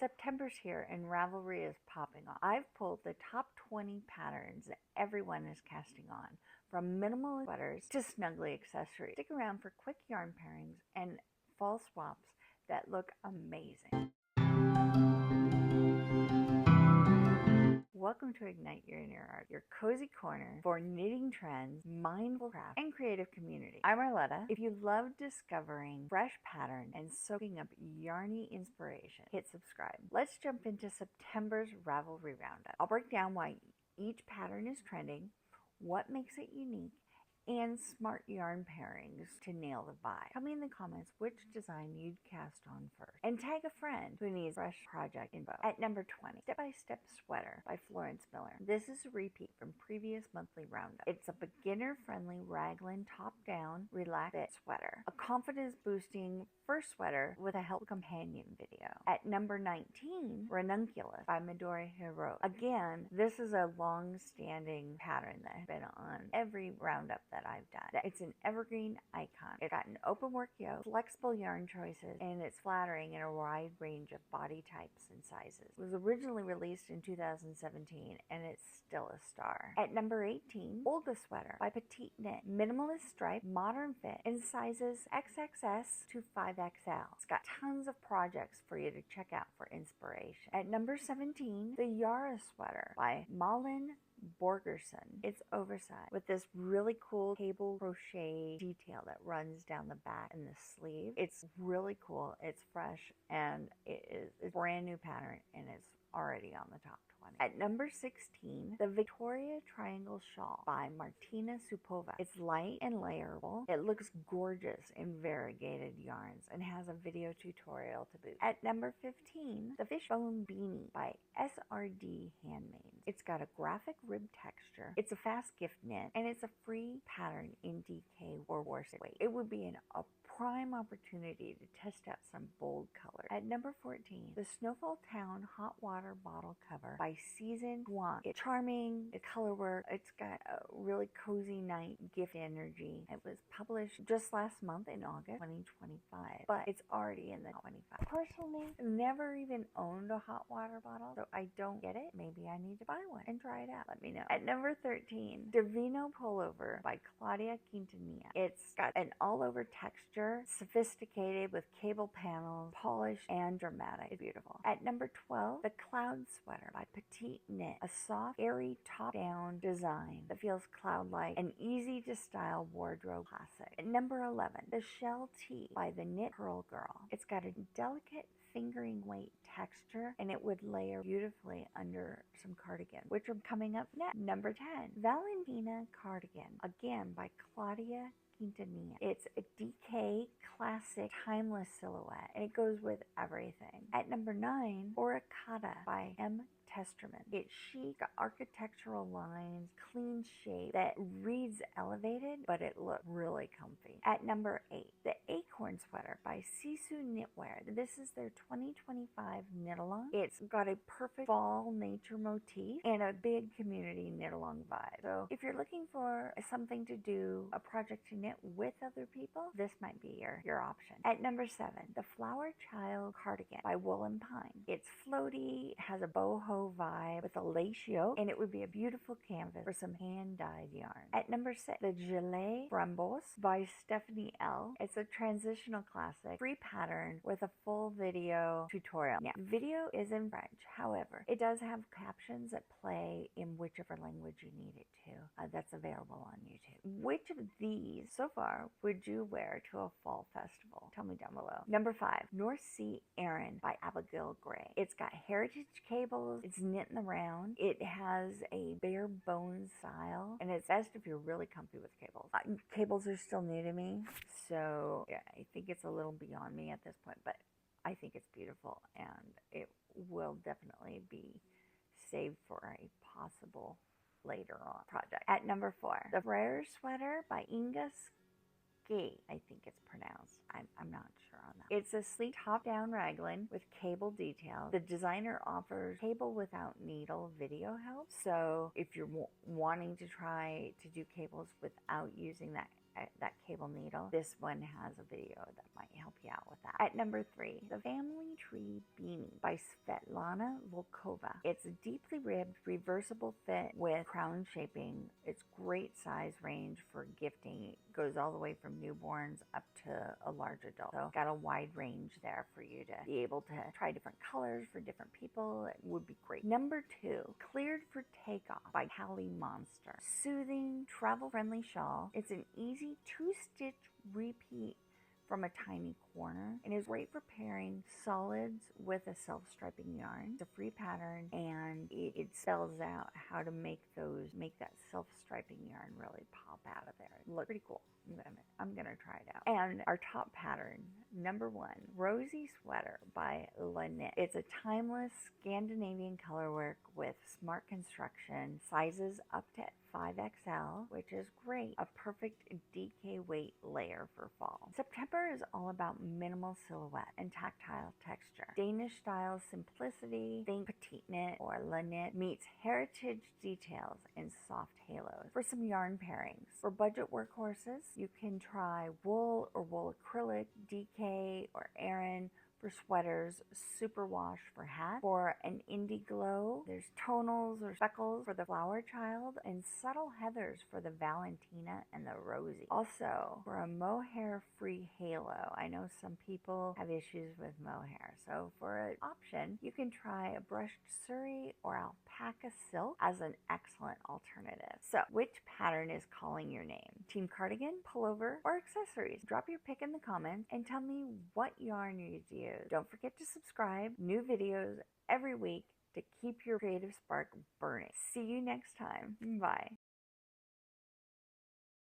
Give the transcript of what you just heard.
September's here and Ravelry is popping off. I've pulled the top 20 patterns that everyone is casting on, from minimal sweaters to snuggly accessories. Stick around for quick yarn pairings and fall swaps that look amazing. Welcome to Ignite Your Inner Art, your cozy corner for knitting trends, mindful craft, and creative community. I'm Arletta. If you love discovering fresh patterns and soaking up yarny inspiration, hit subscribe. Let's jump into September's Ravelry Roundup. I'll break down why each pattern is trending, what makes it unique, and smart yarn pairings to nail the vibe. Tell me in the comments which design you'd cast on first. And tag a friend who needs fresh project info. At number 20, Step-by-Step Sweater by Florence Miller. This is a repeat from previous monthly roundup. It's a beginner-friendly raglan top-down relaxed fit sweater. A confidence-boosting first sweater with a helpful companion video. At number 19, Ranunculus by Midori Hiro. Again, this is a long-standing pattern that has been on every roundup that I've done. It's an evergreen icon. It's got an open work yoke, flexible yarn choices, and it's flattering in a wide range of body types and sizes. It was originally released in 2017 and it's still a star. At number 18, Olga Sweater by Petite Knit. Minimalist stripe, modern fit, in sizes XXS to 5XL. It's got tons of projects for you to check out for inspiration. At number 17, the Yara Sweater by Malin Borgerson. It's oversized with this really cool cable crochet detail that runs down the back and the sleeve. It's really cool. It's fresh and it is a brand new pattern and it's already on the top 20. At number 16, the Victoria Triangle Shawl by Martina Supova. It's light and layerable. It looks gorgeous in variegated yarns and has a video tutorial to boot. At number 15, the Fishbone Beanie by SRD Handmade. It's got a graphic rib texture. It's a fast gift knit and it's a free pattern in DK or worsted weight. It would be a prime opportunity to test out some bold colors. At number 14, the Snowfall Town Hot Water Bottle Cover by Season One. It's charming, the color work, it's got a really cozy night gift energy. It was published just last month in August 2025, but it's already in the 25. Personally, I've never even owned a hot water bottle, so I don't get it. Maybe I need to buy one and try it out. Let me know. At number 13, Divino Pullover by Claudia Quintanilla. It's got an all-over texture, sophisticated with cable panels, polished and dramatic. It's beautiful. At number 12, the Cloud Sweater by Petite Knit. A soft, airy top-down design that feels cloud-like, an easy-to-style wardrobe classic. At number 11, the Shell Tee by the Knit Pearl Girl. It's got a delicate fingering weight texture and it would layer beautifully under some cardigan, which are coming up next. Number 10, Valentina Cardigan, again by Claudia Quintanilla. It's a DK classic timeless silhouette and it goes with everything. At number 9, Oricata by M. Testerman. It's chic, architectural lines, clean shape that reads elevated, but it looks really comfy. At number 8, the Acorn Sweater by Sisu Knitwear. This is their 2025 knit-along. It's got a perfect fall nature motif and a big community knit-along vibe. So if you're looking for something to do, a project to knit with other people, this might be your option. At number 7, the Flower Child Cardigan by Wool and Pine. It's floaty, has a boho vibe with a lace yoke, and it would be a beautiful canvas for some hand-dyed yarn. At number 6, the Gilet Framboise by Stephanie L. It's a transitional classic, free pattern with a full video tutorial. Now, video is in French, however, it does have captions that play in whichever language you need it to. That's available on YouTube. Which of these, so far, would you wear to a fall festival? Tell me down below. Number 5, North Sea Erin by Abigail Gray. It's got heritage cables. It's knit in the round. It has a bare bones style, and it's best if you're really comfy with cables. Cables are still new to me, so yeah, I think it's a little beyond me at this point, but I think it's beautiful, and it will definitely be saved for a possible later on project. At number 4, the Frere Sweater by Inga Ski, I think it's pronounced. I'm not sure on that. It's a sleek top-down raglan with cable detail. The designer offers cable without needle video help. So if you're wanting to try to do cables without using that that cable needle, this one has a video that might help you out with that. At number 3, the Family Tree Beanie by Svetlana Volkova. It's a deeply ribbed, reversible fit with crown shaping. It's great size range for gifting. It goes all the way from newborns up to a large adult. So got a wide range there for you to be able to try different colors for different people. It would be great. Number 2, Cleared for Takeoff by Callie Monster. Soothing, travel-friendly shawl. It's an easy 2-stitch repeat from a tiny corner and is great for pairing solids with a self-striping yarn. It's a free pattern and it spells out how to make that self-striping yarn really pop out of there. It looks pretty cool. I'm gonna try it out. And our top pattern, number 1, Rosy Sweater by Lynette. It's a timeless Scandinavian colorwork with smart construction, sizes up to 5XL, which is great. A perfect DK weight layer for fall. September is all about minimal silhouette and tactile texture. Danish style simplicity, think petite knit or Lynette meets heritage details and soft halos. For some yarn pairings, for budget workhorses, you can try wool or wool acrylic, DK or Aran. For sweaters, superwash for hats. For an indie glow, there's tonals or speckles for the flower child, and subtle heathers for the Valentina and the Rosie. Also, for a mohair free halo, I know some people have issues with mohair, so for an option, you can try a brushed suri or alpaca silk as an excellent alternative. So, which pattern is calling your name? Team cardigan, pullover, or accessories? Drop your pick in the comments and tell me what yarn you use. Don't forget to subscribe. New videos every week to keep your creative spark burning. See you next time. Bye.